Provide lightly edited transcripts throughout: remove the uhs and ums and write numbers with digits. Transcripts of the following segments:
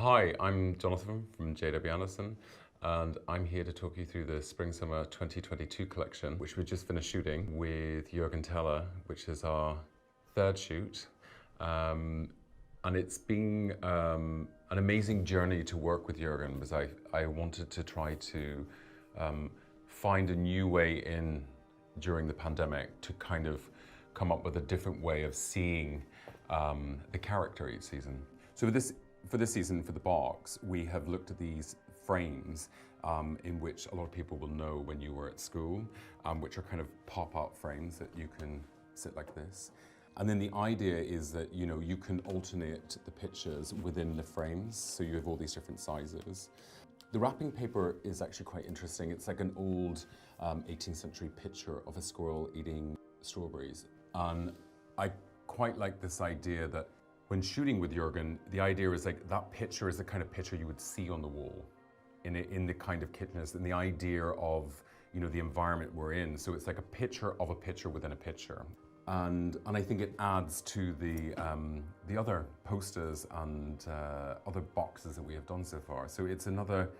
Hi, I'm Jonathan from JW Anderson, and I'm here to talk you through the Spring-Summer 2022 collection, which we just finished shooting with Jürgen Teller, which is our third shoot. And it's been an amazing journey to work with Jürgen, because I wanted to try to find a new way in during the pandemic to kind of come up with a different way of seeing the character each season. So for this season, for the box, we have looked at these frames in which a lot of people will know when you were at school, which are kind of pop-up frames that you can sit like this. And then the idea is that you can alternate the pictures within the frames, so you have all these different sizes. The wrapping paper is actually quite interesting. It's like an old 18th century picture of a squirrel eating strawberries. And I quite like this idea that when shooting with Jürgen, the idea is like that picture is the kind of picture you would see on the wall in the kind of kitcheners, and the idea of the environment we're in. So it's like a picture of a picture within a picture. And I think it adds to the other posters and other boxes that we have done so far. So it's another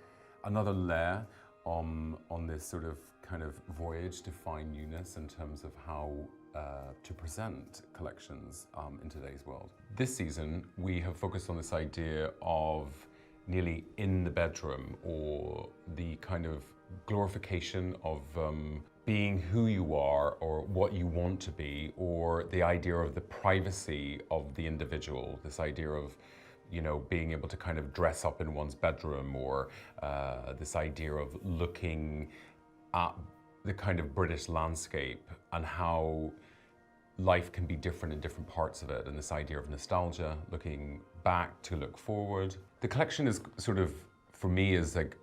layer on this sort of kind of voyage to find newness in terms of how to present collections in today's world. This season, we have focused on this idea of nearly in the bedroom, or the kind of glorification of being who you are or what you want to be, or the idea of the privacy of the individual, this idea of being able to kind of dress up in one's bedroom, or this idea of looking at the kind of British landscape and how life can be different in different parts of it, and this idea of nostalgia, looking back to look forward. The collection is sort of, for me, is like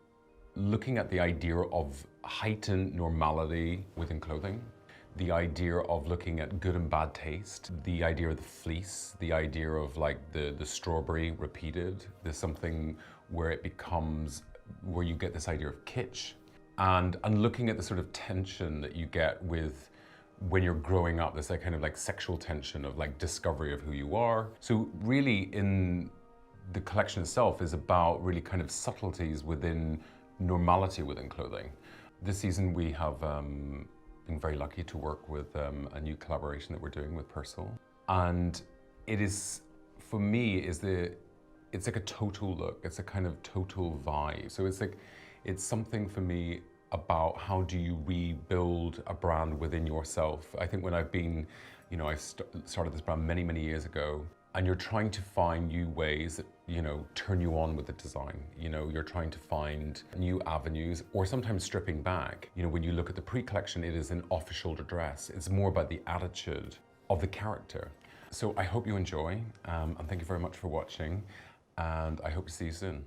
looking at the idea of heightened normality within clothing, the idea of looking at good and bad taste, the idea of the fleece, the idea of like the strawberry repeated. There's something where it becomes, where you get this idea of kitsch, and looking at the sort of tension that you get with when you're growing up, this kind of like sexual tension of like discovery of who you are. So really in the collection itself is about really kind of subtleties within normality within clothing. This season we have been very lucky to work with a new collaboration that we're doing with Purcell. And it is, for me, it's like a total look. It's a kind of total vibe. So it's something for me about how do you rebuild a brand within yourself. I think when I've been, I started this brand many, many years ago, and you're trying to find new ways that, turn you on with the design. You're trying to find new avenues, or sometimes stripping back. When you look at the pre-collection, it is an off-the-shoulder dress. It's more about the attitude of the character. So I hope you enjoy, and thank you very much for watching, and I hope to see you soon.